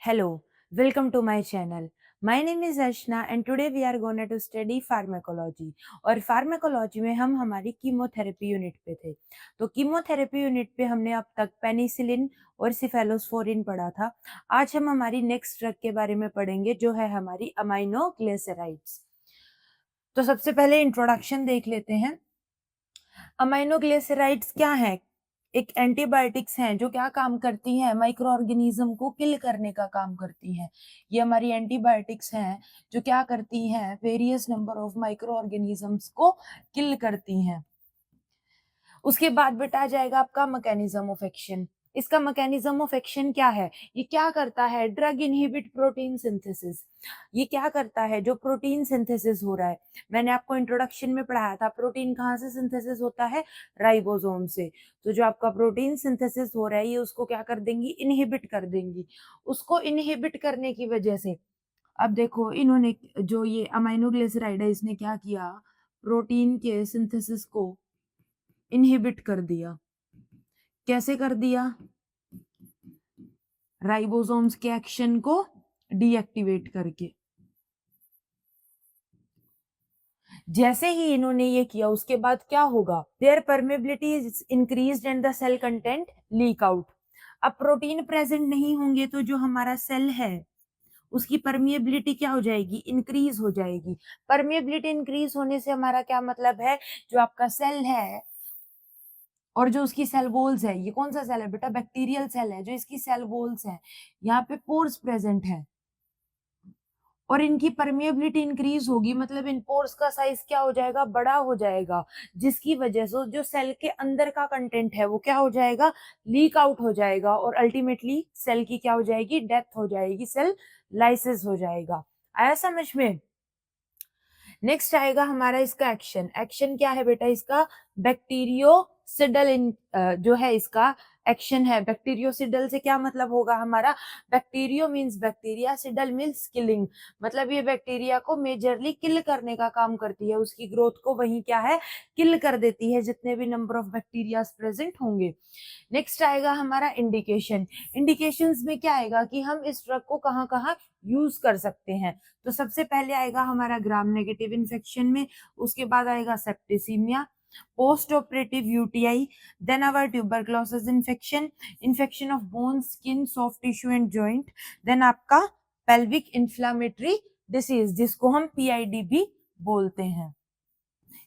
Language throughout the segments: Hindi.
Hello, welcome to my channel. My name is Ashna and today we are going to study pharmacology. और फार्माकोलॉजी में हम हमारी कीमोथेरेपी यूनिट पे थे। तो कीमोथेरेपी यूनिट पे हमने अब तक पेनिसिलिन और सिफेलोस्पोरिन पढ़ा था। आज हम हमारी नेक्स्ट ड्रग के बारे में पढ़ेंगे जो है हमारी अमाइनोग्लिसराइड्स। तो सबसे पहले इंट्रोडक्शन देख लेते हैं। अमाइनोग्लिसराइड्स क्या है? एक एंटीबायोटिक्स हैं जो क्या काम करती हैं, माइक्रो ऑर्गेनिज्म को किल करने का काम करती हैं। ये हमारी एंटीबायोटिक्स हैं जो क्या करती हैं, various number of micro organisms को किल करती हैं। उसके बाद बेटा आ जाएगा आपका मैकेनिज्म ऑफ एक्शन। इसका मैकेनिज्म ऑफ एक्शन क्या है? ये क्या करता है? Drug inhibit protein synthesis. ये क्या करता है? जो प्रोटीन सिंथेसिस हो रहा है, मैंने आपको इंट्रोडक्शन में पढ़ाया था, प्रोटीन कहाँ से सिंथेसिस होता है? राइबोसोम से। तो जो आपका प्रोटीन सिंथेसिस हो रहा है ये उसको क्या कर देंगी? इनहिबिट कर देंगी। उसको इनहिबिट करने की वजह से अब देखो इन्होंने जो ये अमाइनोग्लिसराइड है इसने क्या किया? प्रोटीन के सिंथेसिस को इनहिबिट कर दिया। कैसे कर दिया? राइबोसोम्स के एक्शन को डीएक्टिवेट करके। जैसे ही इन्होंने ये किया उसके बाद क्या होगा? Their permeability is increased and the cell content leak out. अब प्रोटीन प्रेजेंट नहीं होंगे तो जो हमारा सेल है उसकी परमिएबिलिटी क्या हो जाएगी? इंक्रीज हो जाएगी। परमिएबिलिटी इंक्रीज होने से हमारा क्या मतलब है? जो आपका सेल है और जो उसकी सेल वॉल्स है, ये कौन सा सेल है बेटा? बैक्टीरियल सेल है। जो इसकी सेल वॉल्स है, यहाँ पे पोर्स प्रेजेंट है और इनकी परमिएबिलिटी इंक्रीज होगी, मतलब इन पोर्स का साइज क्या हो जाएगा? बड़ा हो जाएगा, जिसकी वजह से जो सेल के अंदर का कंटेंट है वो क्या हो जाएगा? लीक आउट हो जाएगा और अल्टीमेटली सेल की क्या हो जाएगी? डेथ हो जाएगी, सेल लाइसिस हो जाएगा। आया समझ में? नेक्स्ट आएगा हमारा इसका एक्शन। एक्शन क्या है बेटा इसका? बैक्टीरियोसिडल जो है इसका एक्शन है। बैक्टीरियोसिडल से क्या मतलब होगा हमारा? Bacterio means bacteria, Seidel means killing, मतलब ये बैक्टीरिया को मेजरली किल करने का काम करती है। उसकी ग्रोथ को वही क्या है? किल कर देती है, जितने भी नंबर ऑफ बैक्टीरिया प्रेजेंट होंगे। नेक्स्ट आएगा हमारा इंडिकेशन। इंडिकेशंस में क्या आएगा कि हम इस ड्रग को कहाँ कहाँ यूज कर सकते हैं। तो सबसे पहले आएगा हमारा ग्राम नेगेटिव इन्फेक्शन में, उसके बाद आएगा septicaemia, post operative UTI, then our tuberculosis infection, infection of bone, skin, soft tissue and joint, then आपका पेल्विक इन्फ्लामेटरी डिसीज जिसको हम पीआईडी भी बोलते हैं।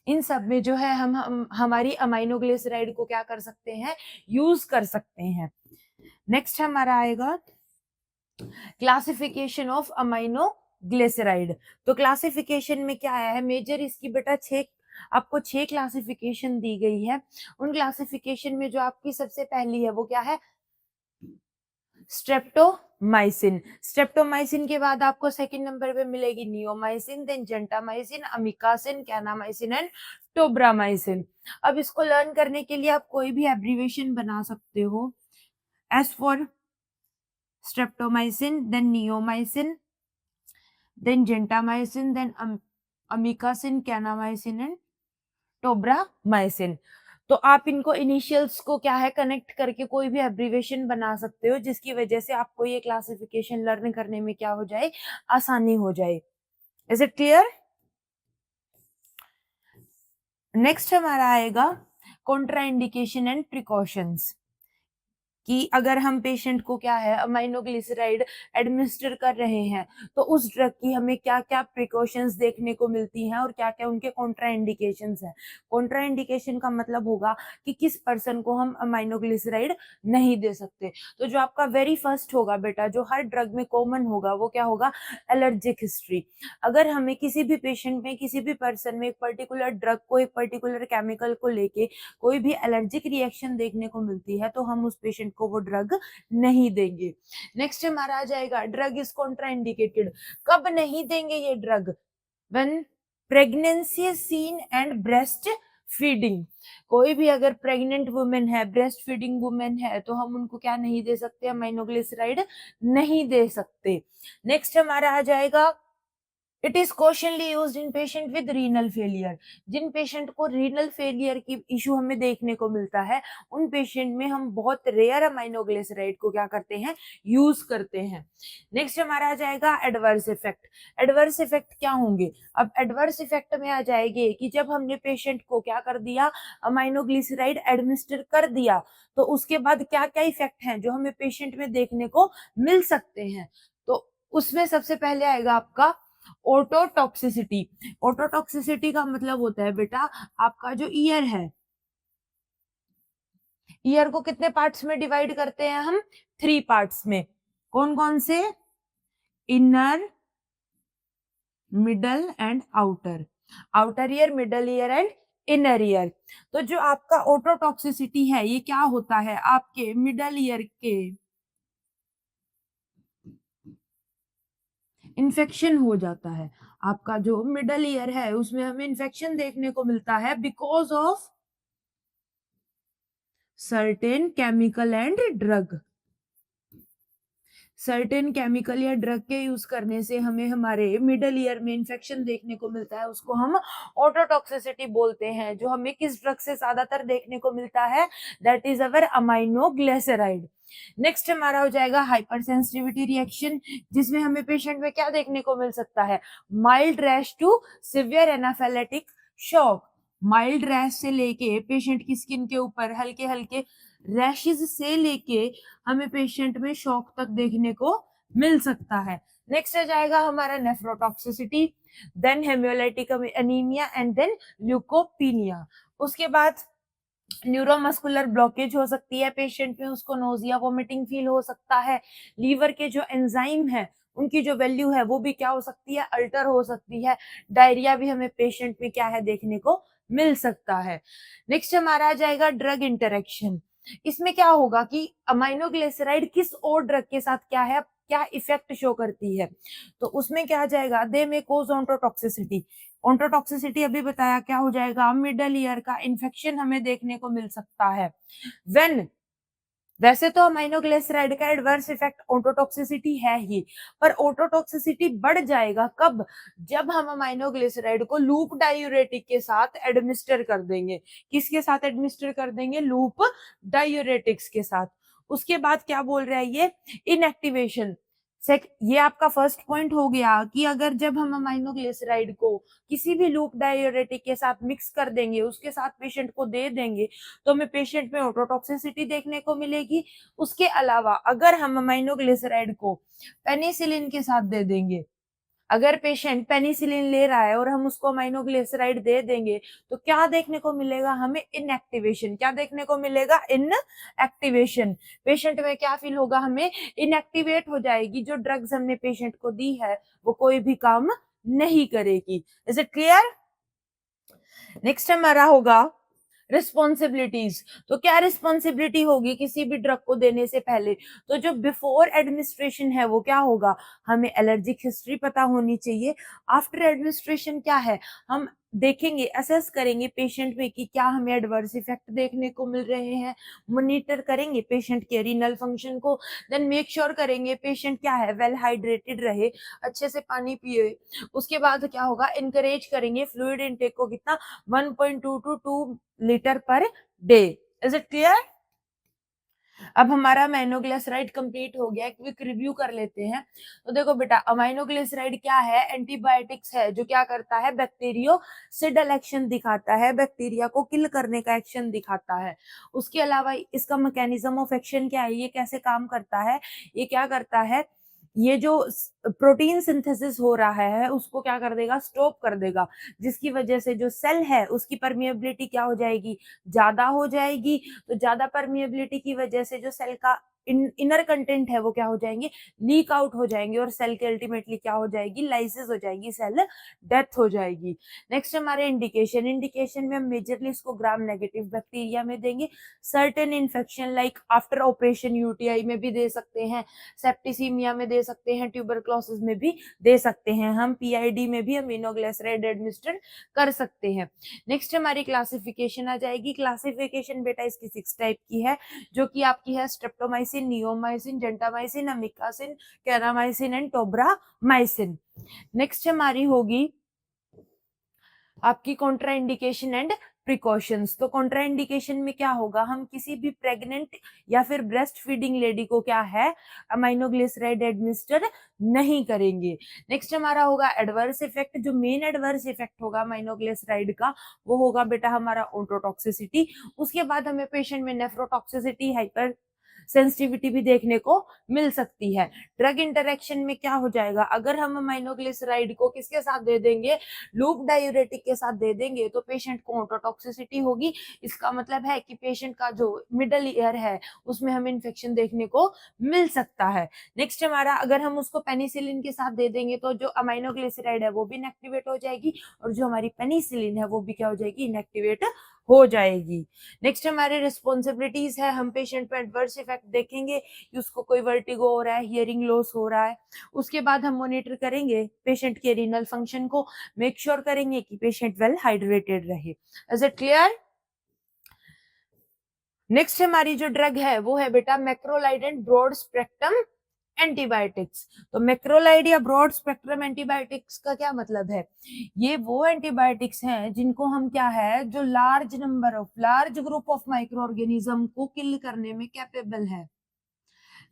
इन सब में जो है हम हमारी अमाइनोग्लिसराइड को क्या कर सकते हैं? यूज कर सकते हैं। नेक्स्ट हमारा आएगा क्लासिफिकेशन ऑफ अमाइनोग्लिसराइड। तो क्लासिफिकेशन में क्या आया है? मेजर इसकी बेटा आपको 6 क्लासिफिकेशन दी गई है। उन क्लासिफिकेशन में जो आपकी सबसे पहली है वो क्या है? स्ट्रेप्टोमाइसिन। स्ट्रेप्टोमाइसिन के बाद आपको सेकंड नंबर पे मिलेगी neomycin, then gentamicin, amikacin, kanamycin and tobramycin. अब इसको लर्न करने के लिए आप कोई भी एब्रीविएशन बना सकते हो। S for streptomycin, then neomycin, then gentamicin, then amikacin, kanamycin and tobramycin. तो आप इनको इनिशियल्स को क्या है कनेक्ट करके कोई भी एब्रीविएशन बना सकते हो, जिसकी वजह से आपको ये क्लासिफिकेशन लर्न करने में क्या हो जाए? आसानी हो जाए। Is it clear? नेक्स्ट हमारा आएगा कॉन्ट्राइंडिकेशन एंड प्रिकॉशंस, कि अगर हम पेशेंट को क्या है अमाइनोग्लिसराइड एडमिनिस्टर कर रहे हैं तो उस ड्रग की हमें क्या क्या प्रिकॉशंस देखने को मिलती हैं और क्या क्या उनके कॉन्ट्राइंडिकेशंस हैं। कॉन्ट्राइंडिकेशन का मतलब होगा कि किस पर्सन को हम अमाइनोग्लिसराइड नहीं दे सकते। तो जो आपका वेरी फर्स्ट होगा बेटा, जो हर ड्रग में कॉमन होगा, वो क्या होगा? Allergic history. अगर हमें किसी भी पेशेंट में, किसी भी पर्सन में एक पर्टिकुलर ड्रग को, एक पर्टिकुलर केमिकल को लेके कोई भी एलर्जिक रिएक्शन देखने को मिलती है तो हम उस पेशेंट को वो ड्रग नहीं देंगे। नेक्स्ट हमारा आ जाएगा ड्रग इज कॉन्ट्राइंडिकेटेड। कब नहीं देंगे ये drug? When pregnancy is seen and breast feeding. कोई भी अगर प्रेग्नेंट वुमेन है, ब्रेस्ट फीडिंग वुमेन है, तो हम उनको क्या नहीं दे सकते? अमाइनोग्लिसराइड नहीं दे सकते। नेक्स्ट हमारा आ जाएगा it is cautiously used in patient with renal failure. जिन पेशेंट को रीनल फेलियर की इशू हमें देखने को मिलता है, उन पेशेंट में हम बहुत रेयर अमाइनोग्लिसराइड को क्या करते हैं, यूज करते हैं। नेक्स्ट हमारा आ जाएगा एडवर्स इफेक्ट। एडवर्स इफेक्ट क्या होंगे? अब एडवर्स इफेक्ट में आ जाएंगे कि जब हमने पेशेंट को क्या कर दिया, अमाइनोग्लिसराइड एडमिनिस्टर कर दिया, तो उसके बाद क्या क्या इफेक्ट हैं जो हमें पेशेंट में देखने को मिल सकते हैं। तो उसमें सबसे पहले आएगा आपका ओटोटॉक्सिसिटी। ओटोटॉक्सिसिटी का मतलब होता है बेटा, आपका जो ईयर है, ईयर को कितने पार्ट्स में डिवाइड करते हैं हम? 3 पार्ट्स में। कौन कौन से? Inner, middle and outer. Outer ear, middle ear and inner ear. तो जो आपका ओटोटॉक्सिसिटी है, ये क्या होता है, आपके मिडल ईयर के इन्फेक्शन हो जाता है। आपका जो मिडल ईयर है उसमें हमें इन्फेक्शन देखने को मिलता है because of certain chemical and drug. Certain chemical या ड्रग के यूज करने से हमें हमारे मिडल ईयर में इन्फेक्शन देखने को मिलता है, उसको हम ऑटोटॉक्सिसिटी बोलते हैं। जो हमें किस ड्रग से ज्यादातर देखने को मिलता है? That is our aminoglycoside. Next हमारा हो जाएगा हाइपर सेंसिटिविटी रिएक्शन, जिसमें हमें पेशेंट में क्या देखने को मिल सकता है? Mild rash to severe anaphylactic shock. Mild rash से लेके पेशेंट की स्किन के ऊपर हल्के हल्के रैशेज से लेके हमें पेशेंट में शॉक तक देखने को मिल सकता है। नेक्स्ट आ जाएगा हमारा nephrotoxicity, then haemolytic anaemia and then leucopenia. उसके बाद न्यूरोमस्कुलर ब्लॉकेज हो सकती है पेशेंट में, उसको नोजिया वोमिटिंग फील हो सकता है। लीवर के जो एंजाइम है उनकी जो वैल्यू है वो भी क्या हो सकती है? अल्टर हो सकती है। डायरिया भी हमें पेशेंट में क्या है, देखने को मिल सकता है। नेक्स्ट हमारा आ जाएगा ड्रग इंटरेक्शन। इसमें क्या होगा कि अमाइनोग्लिसराइड किस और ड्रग के साथ क्या है, क्या इफेक्ट शो करती है। तो उसमें क्या आ जाएगा? दे में कोज ऑन्टोटॉक्सिसिटी। ऑन्टोटॉक्सिसिटी अभी बताया क्या हो जाएगा? मिडल ईयर का इन्फेक्शन हमें देखने को मिल सकता है। व्हेन, वैसे तो अमाइनोग्लिसराइड का एडवर्स इफेक्ट ऑटोटॉक्सिसिटी है ही, पर ऑटोटॉक्सिसिटी बढ़ जाएगा कब? जब हम अमाइनोग्लिसराइड को लूप डायूरेटिक के साथ एडमिनिस्टर कर देंगे। किसके साथ एडमिनिस्टर कर देंगे? लूप डायूरेटिक्स के साथ। उसके बाद क्या बोल रहा है ये? इनएक्टिवेशन। ये आपका फर्स्ट पॉइंट हो गया कि अगर जब हम अमाइनोग्लिसराइड को किसी भी लूप डायूरेटिक के साथ मिक्स कर देंगे, उसके साथ पेशेंट को दे देंगे, तो हमें पेशेंट में ऑटोटॉक्सिसिटी देखने को मिलेगी। उसके अलावा अगर हम अमाइनोग्लिसराइड को पेनिसिलिन के साथ दे देंगे, अगर पेशेंट पेनिसिलिन ले रहा है और हम उसको अमाइनोग्लिसराइड दे देंगे, तो क्या देखने को मिलेगा हमें? इनएक्टिवेशन। क्या देखने को मिलेगा? इनएक्टिवेशन। पेशेंट में क्या फील होगा? हमें इनएक्टिवेट हो जाएगी। जो ड्रग्स हमने पेशेंट को दी है वो कोई भी काम नहीं करेगी। Is it clear? नेक्स्ट हमारा होगा रिस्पॉन्सिबिलिटीज। तो क्या रिस्पॉन्सिबिलिटी होगी किसी भी ड्रग को देने से पहले? तो जो बिफोर एडमिनिस्ट्रेशन है वो क्या होगा? हमें एलर्जिक हिस्ट्री पता होनी चाहिए। आफ्टर एडमिनिस्ट्रेशन क्या है? हम देखेंगे, असेस करेंगे पेशेंट में कि क्या हमें एडवर्स इफेक्ट देखने को मिल रहे हैं। मॉनिटर करेंगे पेशेंट के रीनल फंक्शन को। देन मेक श्योर करेंगे पेशेंट क्या है, वेल हाइड्रेटेड रहे, अच्छे से पानी पिए। उसके बाद क्या होगा? इनकरेज करेंगे फ्लूइड इनटेक को, कितना? 1.2 to 2 litre per day. Is it clear? अब हमारा अमाइनोग्लिसराइड कंप्लीट हो गया। क्विक रिव्यू कर लेते हैं। तो देखो बेटा, अमाइनोग्लिसराइड क्या है? एंटीबायोटिक्स है जो क्या करता है? बैक्टीरियोसिडल एक्शन दिखाता है, बैक्टीरिया को किल करने का एक्शन दिखाता है। उसके अलावा इसका मैकेनिज्म ऑफ एक्शन क्या है, ये कैसे काम करता है? ये क्या करता है, ये जो प्रोटीन सिंथेसिस हो रहा है उसको क्या कर देगा? स्टॉप कर देगा, जिसकी वजह से जो सेल है उसकी परमिएबिलिटी क्या हो जाएगी? ज्यादा हो जाएगी। तो ज्यादा परमिएबिलिटी की वजह से जो सेल का इनर कंटेंट है वो क्या हो जाएंगे? लीक आउट हो जाएंगे, और सेल के अल्टीमेटली क्या हो जाएगी? लाइसिस हो जाएगी, सेल डेथ हो जाएगी। नेक्स्ट हमारे इंडिकेशन। इंडिकेशन में हम मेजरली इसको ग्राम नेगेटिव बैक्टीरिया में देंगे। Certain infection like after operation UTI में भी दे सकते हैं, सेप्टिसीमिया में दे सकते हैं, ट्यूबरक्लोसिस में भी दे सकते हैं। हम पीआईडी में भी अमीनोग्लिसराइड एडमिनिस्टर कर सकते हैं। नेक्स्ट हमारी क्लासिफिकेशन आ जाएगी। क्लासिफिकेशन बेटा इसकी 6 टाइप की है, जो कि आपकी है streptomycin, erythromycin, neomycin, gentamicin, amikacin, kanamycin and tobramycin. Next हमारी होगी आपकी कॉन्ट्राइंडिकेशन एंड प्रिकॉशंस। तो कॉन्ट्राइंडिकेशन में क्या होगा, हम किसी भी प्रेग्नेंट या फिर ब्रेस्ट फीडिंग लेडी को क्या है अमाइनोग्लिसराइड एडमिनिस्टर नहीं करेंगे। नेक्स्ट हमारा होगा एडवर्स इफेक्ट। जो मेन एडवर्स इफेक्ट होगा अमाइनोग्लिसराइड का वो होगा बेटा हमारा ओटोटॉक्सिसिटी। उसके बाद हमें पेशेंट में नेफ्रोटॉक्सिसिटी, हाइपर सेंसिटिविटी भी देखने को मिल सकती है। ड्रग इंटरेक्शन में क्या हो जाएगा, अगर हम अमाइनोग्लिसराइड को किसके साथ दे देंगे, लूप डायूरेटिक के साथ दे देंगे तो पेशेंट को ओटोटॉक्सिसिटी होगी। इसका मतलब है कि पेशेंट का जो मिडल ईयर है उसमें हमें इन्फेक्शन देखने को मिल सकता है। नेक्स्ट हमारा, अगर हम उसको पेनिसिलिन के साथ दे देंगे तो जो अमाइनोग्लिसराइड है वो भी इनएक्टिवेट हो जाएगी और जो हमारी पेनिसिलिन है वो भी क्या हो जाएगी, इनएक्टिवेट हो जाएगी। नेक्स्ट हमारे रिस्पॉन्सिबिलिटीज है, हम पेशेंट पे एडवर्स इफेक्ट देखेंगे कि उसको कोई वर्टिगो हो रहा है, हियरिंग लॉस हो रहा है। उसके बाद हम मॉनिटर करेंगे पेशेंट के रीनल फंक्शन को, मेक श्योर करेंगे कि पेशेंट वेल हाइड्रेटेड रहे। Is it clear? नेक्स्ट हमारी जो ड्रग है वो है बेटा macrolide and broad spectrum antibiotics. तो मैक्रोलाइड या ब्रॉड स्पेक्ट्रम एंटीबायोटिक्स का क्या मतलब है, ये वो एंटीबायोटिक्स हैं जिनको हम क्या है, जो large group of micro organism को किल करने में कैपेबल है।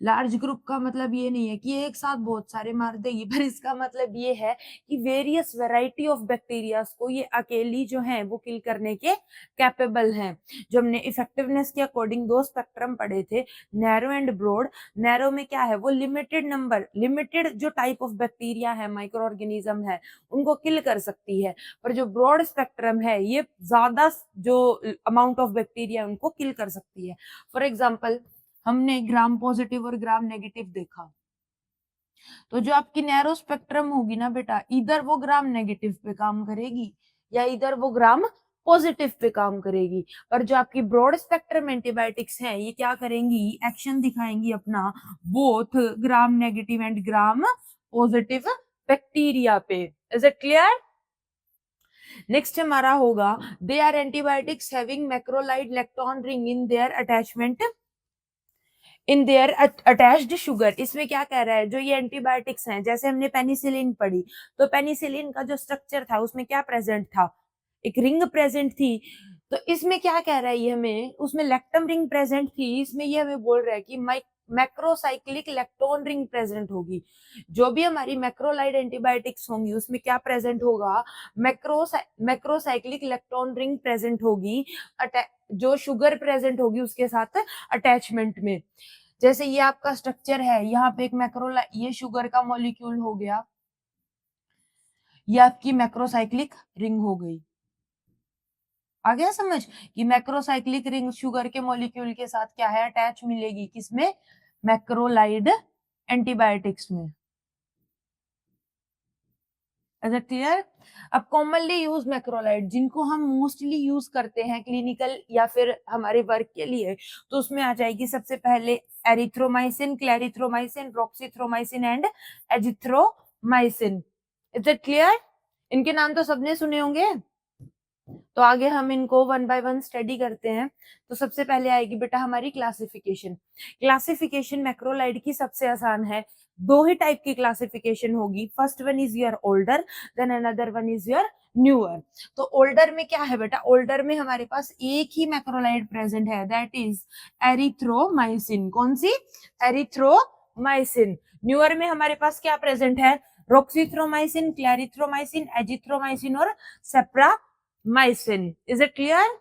लार्ज ग्रुप का मतलब ये नहीं है कि एक साथ बहुत सारे मार देगी, पर इसका मतलब ये है कि वेरियस वैरायटी ऑफ बैक्टीरिया को ये अकेली जो है वो किल करने के कैपेबल हैं। जो हमने इफेक्टिवनेस के अकॉर्डिंग दो स्पेक्ट्रम पढ़े थे, नैरो एंड ब्रॉड। नैरो में क्या है, वो लिमिटेड जो टाइप ऑफ बैक्टीरिया है, माइक्रो ऑर्गेनिज्म है, उनको किल कर सकती है। पर जो ब्रॉड स्पेक्ट्रम है ये ज्यादा जो अमाउंट ऑफ बैक्टीरिया उनको किल कर सकती है। फॉर एग्जाम्पल हमने ग्राम पॉजिटिव और ग्राम नेगेटिव देखा, तो जो आपकी नैरो स्पेक्ट्रम होगी ना बेटा, इधर वो ग्राम नेगेटिव पे काम करेगी या इधर वो ग्राम पॉजिटिव पे काम करेगी। पर जो आपकी ब्रॉड स्पेक्ट्रम एंटीबायोटिक्स हैं ये क्या करेंगी, एक्शन दिखाएंगी अपना both gram negative and gram positive bacteria पे। Is it clear? नेक्स्ट हमारा होगा they are antibiotics having macrolide electron ring in their attachment in their attached sugar. इसमें क्या कह रहा है, जो ये एंटीबायोटिक्स हैं, जैसे हमने पेनिसिलिन पढ़ी तो पेनिसिलिन का जो स्ट्रक्चर था उसमें क्या प्रेजेंट था, एक रिंग प्रेजेंट थी। तो इसमें क्या कह रहा है ये हमें, उसमें लैक्टम रिंग प्रेजेंट थी, इसमें ये हमें बोल रहा है कि मैक्रोसाइक्लिक लैक्टोन रिंग प्रेजेंट होगी। जो भी हमारी मैक्रोलाइड एंटीबायोटिक्स होंगी उसमें क्या प्रेजेंट होगा, मैक्रोसाइक्लिक लैक्टोन रिंग प्रेजेंट होगी, जो शुगर प्रेजेंट होगी उसके साथ अटैचमेंट में। जैसे ये आपका स्ट्रक्चर है, यहाँ पे एक ये शुगर का मॉलिक्यूल हो गया, ये आपकी मैक्रोसाइक्लिक रिंग हो गई। आ गया समझ कि मैक्रोसाइक्लिक रिंग शुगर के मॉलिक्यूल के साथ क्या है, अटैच मिलेगी किसमें, मैक्रोलाइड एंटीबायोटिक्स में। Is it clear? अब कॉमनली यूज मैक्रोलाइड जिनको हम मोस्टली यूज करते हैं क्लिनिकल या फिर हमारे वर्क के लिए, तो उसमें आ जाएगी सबसे पहले erythromycin, clarithromycin, roxithromycin and azithromycin. Is it clear? इनके नाम तो सबने सुने होंगे, तो आगे हम इनको वन बाय वन स्टडी करते हैं। तो सबसे पहले आएगी बेटा हमारी क्लासिफिकेशन मैक्रोलाइड की सबसे आसान है। दो ही टाइप की क्लासिफिकेशन होगी, first one is your older, then another one is your newer. तो ओल्डर में क्या है बेटा, ओल्डर में हमारे पास एक ही मैक्रोलाइड प्रेजेंट है, दैट इज एरिथ्रोमाइसिन। कौन सी, एरिथ्रोमाइसिन। न्यूअर में हमारे पास क्या प्रेजेंट है, रॉक्सीथ्रोमाइसिन, क्लैरिथ्रोमाइसिन, एजिथ्रोमाइसिन और सेप्रामाइसिन। Is it clear?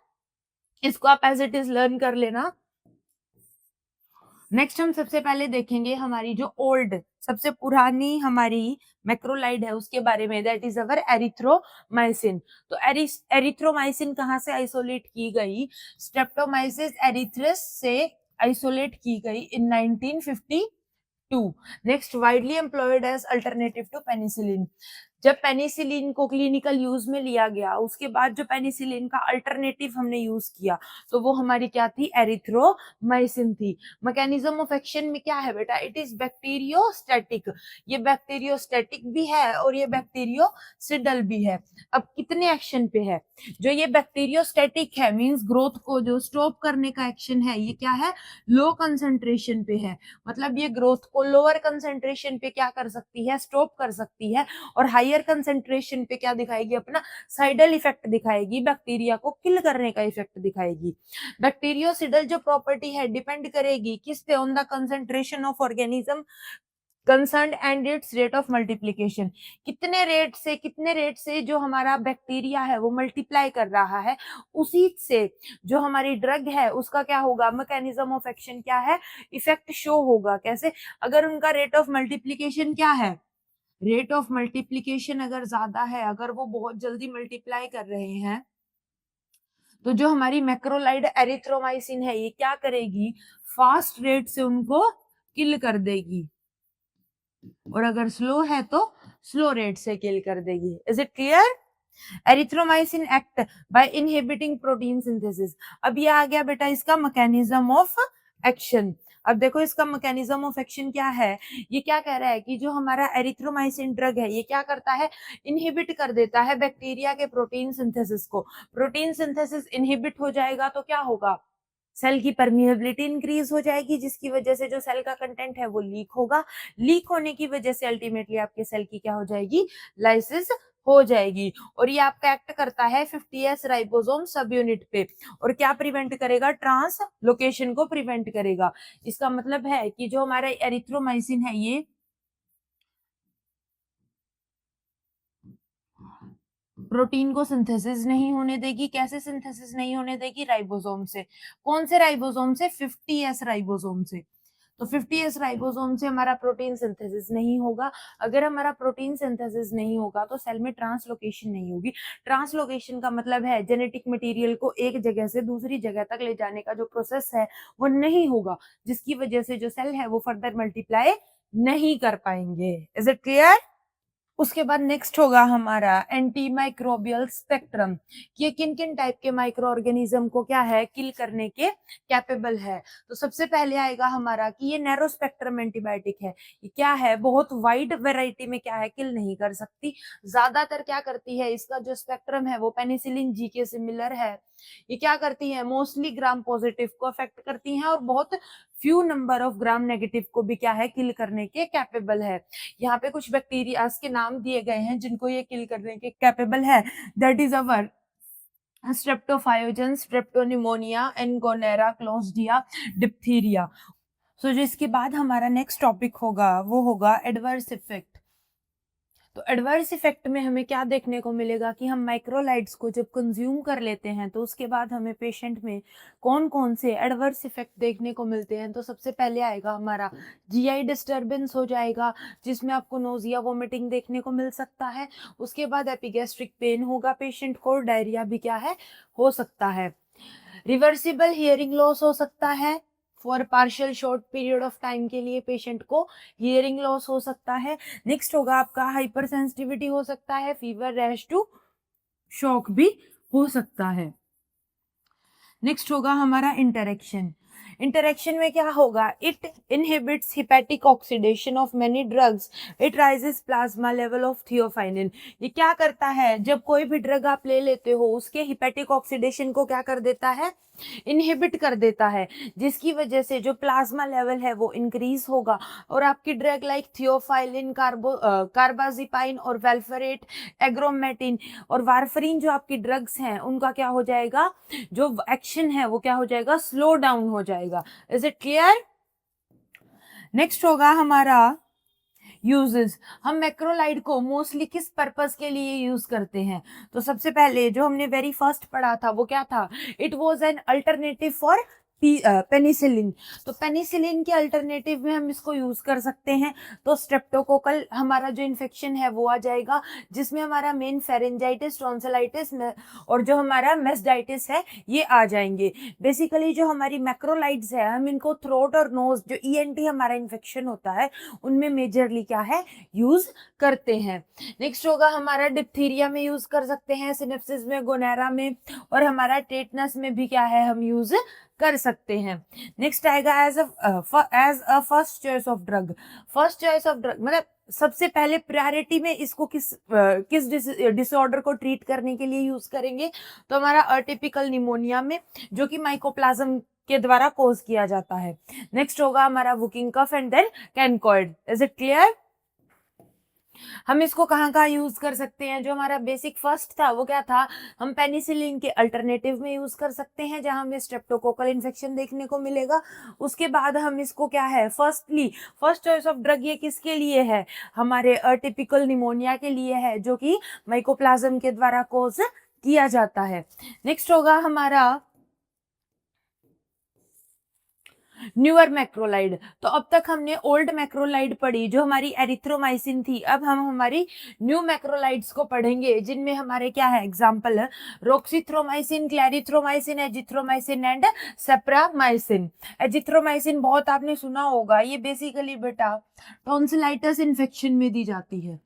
इसको आप एज इट इज लर्न कर लेना। नेक्स्ट हम सबसे पहले देखेंगे हमारी जो ओल्ड सबसे पुरानी हमारी मैक्रोलाइड है उसके बारे में, दैट इज अवर एरिथ्रोमाइसिन। तो एरिथ्रोमाइसिन कहाँ से आइसोलेट की गई, स्ट्रेप्टोमाइसिस एरिथ्रस से आइसोलेट की गई in 1952। Next widely employed as alternative to penicillin. जब पेनिसिलिन को क्लिनिकल यूज में लिया गया, उसके बाद जो पेनिसिलिन का अल्टरनेटिव हमने यूज किया तो वो हमारी क्या थी, एरिथ्रोमाइसिन थी। मैकेनिज्म ऑफ एक्शन में क्या है बेटा, इट इज बैक्टीरियोस्टैटिक। ये बैक्टीरियोस्टैटिक भी है और ये बैक्टीरियोसिडल भी है। अब कितने एक्शन पे है, जो ये बैक्टीरियोस्टैटिक है मींस ग्रोथ को जो स्टॉप करने का एक्शन है, ये क्या है, लो कंसंट्रेशन पे है। मतलब ये ग्रोथ को लोअर कंसंट्रेशन पे क्या कर सकती है, स्टॉप कर सकती है, और हायर कंसंट्रेशन पे क्या दिखाएगी, अपना साइडल इफेक्ट दिखाएगी, बैक्टीरिया को किल करने का इफेक्ट दिखाएगी। बैक्टीरियोसिडल जो प्रॉपर्टी है डिपेंड करेगी किस पे, on the concentration of organism concern and it's rate of multiplication. कितने रेट से जो हमारा बैक्टीरिया है वो मल्टीप्लाई कर रहा है, उसी से जो हमारी ड्रग है उसका क्या होगा, मैकेनिज्म ऑफ एक्शन क्या है, इफेक्ट शो होगा। कैसे, अगर उनका रेट ऑफ मल्टीप्लीकेशन क्या है, रेट ऑफ मल्टीप्लीकेशन अगर ज्यादा है, अगर वो बहुत जल्दी मल्टीप्लाई कर रहे हैं, तो जो हमारी मैक्रोलाइड एरिथ्रोमाइसिन है ये क्या करेगी, फास्ट रेट से उनको किल कर देगी, और अगर स्लो है तो स्लो रेट से किल कर देगी। Is it clear? Erythromycin act by inhibiting protein synthesis. अब ये आ गया बेटा इसका मैकेनिज्म ऑफ एक्शन। अब देखो इसका मैकेनिज्म ऑफ एक्शन क्या है, ये क्या कह रहा है कि जो हमारा एरिथ्रोमाइसिन ड्रग है ये क्या करता है, इनहिबिट कर देता है बैक्टीरिया के प्रोटीन सिंथेसिस को। प्रोटीन सिंथेसिस इनहिबिट हो जाएगा तो क्या होगा, सेल की परमिएबिलिटी इंक्रीज हो जाएगी, जिसकी वजह से जो सेल का कंटेंट है वो लीक होगा। लीक होने की वजह से अल्टीमेटली आपके सेल की क्या हो जाएगी, लाइसिस हो जाएगी। और ये आपका एक्ट करता है 50S राइबोसोम सब यूनिट पे, और क्या प्रिवेंट करेगा, ट्रांसलोकेशन को प्रिवेंट करेगा। इसका मतलब है कि जो हमारा एरिथ्रोमाइसिन है ये प्रोटीन को सिंथेसिस नहीं होने देगी। कैसे सिंथेसिस नहीं होने देगी, राइबोसोम से। कौन से राइबोसोम से, 50S राइबोसोम से। तो 50S राइबोसोम से हमारा प्रोटीन सिंथेसिस नहीं होगा। अगर हमारा प्रोटीन सिंथेसिस नहीं होगा तो सेल में ट्रांसलोकेशन नहीं होगी। ट्रांसलोकेशन का मतलब है जेनेटिक मटेरियल को एक जगह से दूसरी जगह तक ले जाने का जो प्रोसेस है वो नहीं होगा, जिसकी वजह से जो सेल है वो फर्दर मल्टीप्लाई नहीं कर पाएंगे। Is it clear? उसके बाद नेक्स्ट होगा हमारा एंटी माइक्रोबियल स्पेक्ट्रम, कि ये किन किन टाइप के माइक्रो ऑर्गेनिज्म को क्या है, किल करने के कैपेबल है। तो सबसे पहले आएगा हमारा कि ये नैरो स्पेक्ट्रम एंटीबायोटिक है। ये क्या है, बहुत वाइड वैरायटी में क्या है, किल नहीं कर सकती। ज्यादातर क्या करती है, इसका जो स्पेक्ट्रम है वो पेनिसिलिन जी के सिमिलर है। ये क्या करती है, मोस्टली ग्राम पॉजिटिव को अफेक्ट करती हैं, और बहुत few number of gram negative को भी क्या है, किल करने के कैपेबल है। यहाँ पे कुछ बैक्टीरिया के नाम दिए गए हैं जिनको ये किल करने के कैपेबल है। That is our streptopyogenes, streptopneumoniae, N gonorrhoeae, clostridia, diphtheria. So जो इसके बाद हमारा नेक्स्ट टॉपिक होगा वो होगा एडवर्स इफेक्ट। तो एडवर्स इफेक्ट में हमें क्या देखने को मिलेगा कि हम माइक्रोलाइट्स को जब कंज्यूम कर लेते हैं तो उसके बाद हमें पेशेंट में कौन कौन से एडवर्स इफेक्ट देखने को मिलते हैं। तो सबसे पहले आएगा हमारा जीआई डिस्टर्बेंस हो जाएगा, जिसमें आपको नोजिया, वोमिटिंग देखने को मिल सकता है। उसके बाद एपिगैस्ट्रिक पेन होगा पेशेंट को, डायरिया भी क्या है, हो सकता है। रिवर्सिबल हियरिंग लॉस हो सकता है, for partial short period of time के लिए पेशेंट को हियरिंग लॉस हो सकता है। नेक्स्ट होगा आपका हाइपर सेंसिटिविटी हो सकता है, फीवर, रैश टू शॉक भी हो सकता है। नेक्स्ट होगा हमारा इंटरेक्शन। इंटरेक्शन में क्या होगा, it inhibits hepatic oxidation of many drugs, it raises plasma level of theophylline. ये क्या करता है, जब कोई भी ड्रग आप ले लेते हो उसके हिपैटिक ऑक्सीडेशन को क्या कर देता है, इनहिबिट कर देता है, जिसकी वजह से जो प्लाज्मा लेवल है वो इंक्रीज होगा, और आपकी ड्रग लाइक थियोफाइलिन, कार्बाजिपाइन और वेल्फरेट, एग्रोमेटिन और वारफरीन जो आपकी ड्रग्स हैं उनका क्या हो जाएगा, जो एक्शन है वो क्या हो जाएगा, स्लो डाउन हो जाएगा। Is it clear? नेक्स्ट होगा हमारा यूजेस। हम मैक्रोलाइड को मोस्टली किस पर्पस के लिए यूज करते हैं। तो सबसे पहले जो हमने वेरी फर्स्ट पढ़ा था वो क्या था, it was an alternative for penicillin. तो पेनिसिलिन के अल्टरनेटिव में हम इसको यूज कर सकते हैं। तो स्ट्रेप्टोकोकल हमारा जो इन्फेक्शन है वो आ जाएगा, जिसमें हमारा मेन फेरेंजाइटिस, टॉन्सिलाइटिस और जो हमारा मेस्डाइटिस है ये आ जाएंगे। बेसिकली जो हमारी मैक्रोलाइड्स है हम इनको थ्रोट और नोज जो ईएनटी हमारा इन्फेक्शन होता है उनमें मेजरली क्या है यूज करते हैं। नेक्स्ट होगा हमारा डिप्थीरिया में यूज कर सकते हैं, सिनेप्सिस में, गोनोरेरा में, और हमारा टेटनस में भी क्या है हम यूज कर सकते हैं। नेक्स्ट आएगा as a first choice of drug. First choice of drug मतलब सबसे पहले प्रायोरिटी में इसको किस डिसऑर्डर को ट्रीट करने के लिए यूज करेंगे, तो हमारा अटिपिकल निमोनिया में, जो कि माइकोप्लाज्म के द्वारा कोज किया जाता है। नेक्स्ट होगा हमारा whooping cough and then chancroid. Is it clear? हम इसको कहाँ कहाँ यूज कर सकते हैं? जो हमारा बेसिक फर्स्ट था वो क्या था, हम पेनिसिलिन के अल्टरनेटिव में यूज कर सकते हैं जहां हमें स्ट्रेप्टोकोकल इन्फेक्शन देखने को मिलेगा। उसके बाद हम इसको क्या है, फर्स्ट चॉइस ऑफ ड्रग ये किसके लिए है, हमारे अटिपिकल निमोनिया के लिए है, जो कि माइकोप्लाज्म के द्वारा कोज किया जाता है। नेक्स्ट होगा हमारा न्यूअर मैक्रोलाइड। तो अब तक हमने ओल्ड मैक्रोलाइड पढ़ी जो हमारी एरिथ्रोमाइसिन थी। अब हम हमारी न्यू मैक्रोलाइड्स को पढ़ेंगे, जिनमें हमारे क्या है example, roxithromycin, clarithromycin, azithromycin and spiramycin. Azithromycin बहुत आपने सुना होगा, ये बेसिकली बेटा टॉन्सिलाइटिस इन्फेक्शन में दी जाती है।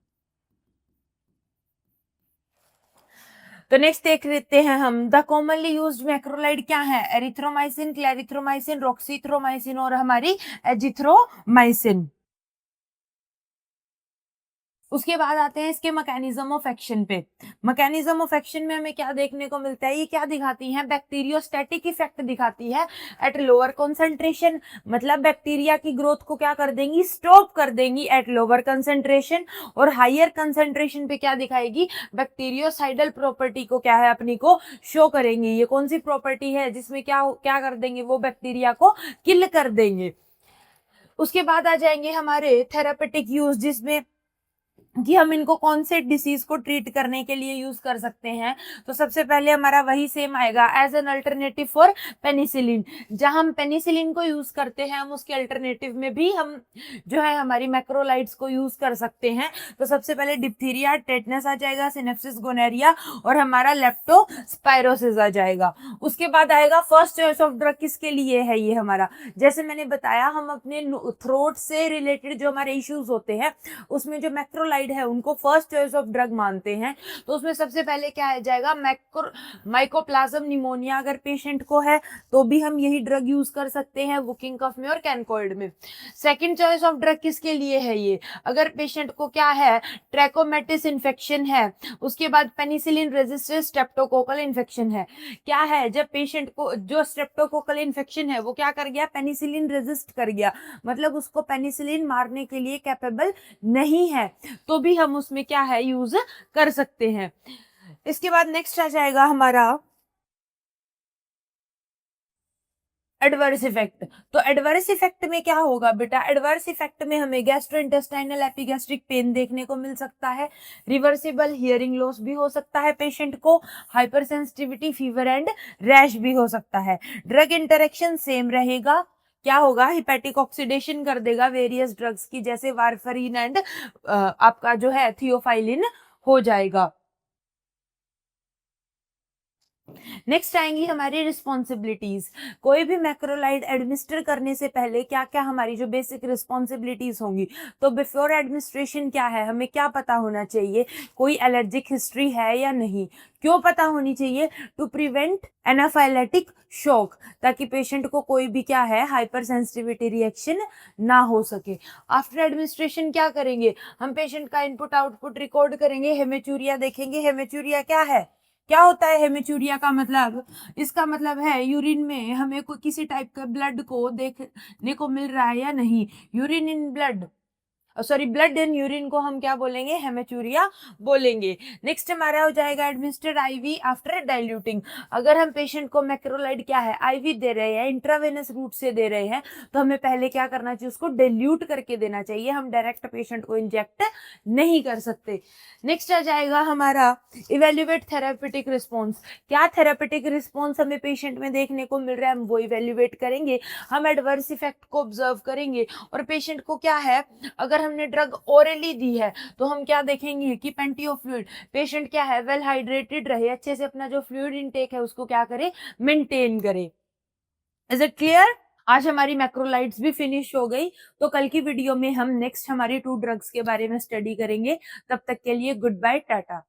तो नेक्स्ट देख लेते हैं हम द कॉमनली यूज्ड मैक्रोलाइड क्या है, एरिथ्रोमाइसिन, क्लैरिथ्रोमाइसिन, रोक्सीथ्रोमाइसिन और हमारी एजिथ्रोमाइसिन। उसके बाद आते हैं इसके मैकेनिज्म ऑफ एक्शन पे। मैकेनिज्म ऑफ एक्शन में हमें क्या देखने को मिलता है, ये क्या दिखाती है, बैक्टीरियोस्टैटिक इफेक्ट दिखाती है एट लोअर कंसंट्रेशन। मतलब बैक्टीरिया की ग्रोथ को क्या कर देंगी, स्टॉप कर देंगी एट लोअर कंसंट्रेशन। और हायर कंसंट्रेशन पे क्या दिखाएगी, बैक्टीरियोसाइडल प्रॉपर्टी को क्या है अपनी को शो करेंगी। ये कौन सी प्रॉपर्टी है जिसमें क्या क्या कर देंगे, वो बैक्टीरिया को किल कर देंगे। उसके बाद आ जाएंगे हमारे थेरापेटिक यूज, जिसमें कि हम इनको कौन से डिसीज को ट्रीट करने के लिए यूज कर सकते हैं। तो सबसे पहले हमारा वही सेम आएगा, as an alternative for penicillin. जहां हम पेनिसिलिन को यूज करते हैं हम उसके अल्टरनेटिव में भी हम जो है हमारी मैक्रोलाइड्स को यूज कर सकते हैं। तो सबसे पहले डिप्थीरिया, टेटनस आ जाएगा, सिनेप्सिस, गोनोरिया और हमारा लेप्टोस्पायरोसिस आ जाएगा। उसके बाद आएगा फर्स्ट चॉइस ऑफ ड्रग, किसके लिए है ये हमारा, जैसे मैंने बताया हम अपने थ्रोट से रिलेटेड जो हमारे इश्यूज होते हैं उसमें जो मैक्रोलाइड है उनको फर्स्ट चॉइस ऑफ ड्रग मानते हैं। तो उसमें सबसे पहले क्या आ जाएगा, माइकोप्लाज्म निमोनिया अगर पेशेंट को है तो भी हम यही ड्रग यूज कर सकते हैं वुकिंग कफ में और कैनकॉइड में। सेकंड चॉइस ऑफ ड्रग किसके लिए है ये, अगर पेशेंट को क्या है ट्रैकोमेटिस इन्फेक्शन है, उसके बाद पेनिसिलिन रेजिस्टेंट स्ट्रेप्टोकोकल इन्फेक्शन है। क्या है, जब पेशेंट को जो स्ट्रेप्टोकोकल इन्फेक्शन है वो क्या कर गया, पेनिसिलिन रेजिस्ट कर गया, मतलब उसको पेनिसिलिन मारने के लिए कैपेबल नहीं है, तो भी हम उसमें क्या है यूज कर सकते हैं। इसके बाद नेक्स्ट आ जाएगा हमारा एडवर्स इफेक्ट। तो एडवर्स इफेक्ट में क्या होगा बेटा, एडवर्स इफेक्ट में हमें गैस्ट्रोइंटेस्टाइनल एपिगैस्ट्रिक पेन देखने को मिल सकता है, रिवर्सिबल हियरिंग लॉस भी हो सकता है पेशेंट को, hyper sensitivity, fever and rash भी हो सकता है। ड्रग इंटरेक्शन सेम रहेगा, क्या होगा, हिपैटिक ऑक्सीडेशन कर देगा वेरियस ड्रग्स की, जैसे वारफरीन एंड आपका जो है थियोफाइलिन हो जाएगा। नेक्स्ट आएंगी हमारी रिस्पॉन्सिबिलिटीज। कोई भी मैक्रोलाइड एडमिनिस्टर करने से पहले क्या क्या हमारी जो बेसिक रिस्पॉन्सिबिलिटीज होंगी, तो बिफोर एडमिनिस्ट्रेशन क्या है, हमें क्या पता होना चाहिए, कोई एलर्जिक हिस्ट्री है या नहीं। क्यों पता होनी चाहिए, टू प्रिवेंट एनाफाइलेटिक शॉक, ताकि पेशेंट को कोई भी क्या है हाइपर सेंसिटिविटी रिएक्शन ना हो सके। आफ्टर एडमिनिस्ट्रेशन क्या करेंगे, हम पेशेंट का इनपुट आउटपुट रिकॉर्ड करेंगे, हेमेचूरिया देखेंगे। हेमेचूरिया क्या है, क्या होता है हेमेचूरिया का मतलब, इसका मतलब है यूरिन में हमें किसी टाइप का ब्लड को देखने को मिल रहा है या नहीं, urine in blood, sorry blood and urine को हम क्या बोलेंगे, हेमेचूरिया बोलेंगे। नेक्स्ट हमारा हो जाएगा एडमिनिस्टर्ड आईवी आफ्टर डाइल्यूटिंग। अगर हम पेशेंट को मैक्रोलाइड क्या है आईवी दे रहे हैं, इंट्रावेनस रूट से दे रहे हैं, तो हमें पहले क्या करना चाहिए, उसको डाइल्यूट करके देना चाहिए, हम डायरेक्ट पेशेंट को इंजेक्ट नहीं कर सकते। नेक्स्ट आ जाएगा हमारा इवेल्युएट थेरापेटिक रिस्पॉन्स। क्या थेरापेटिक रिस्पॉन्स हमें पेशेंट में देखने को मिल रहा है, हम वो इवेल्युएट करेंगे, हम एडवर्स इफेक्ट को ऑब्जर्व करेंगे, और पेशेंट को क्या है, अगर हमने ड्रग ओरली दी है तो हम क्या देखेंगे कि पेंटी ऑफ फ्लूइड, पेशेंट क्या है, वेल हाइड्रेटेड रहे, अच्छे से अपना जो फ्लूइड इनटेक है उसको क्या करे, मेंटेन करे। Is it clear? आज हमारी मैक्रोलाइट्स भी फिनिश हो गई, तो कल की वीडियो में हम नेक्स्ट हमारी 2 ड्रग्स के बारे में स्टडी करेंगे। तब तक के लिए गुड बाय, टाटा।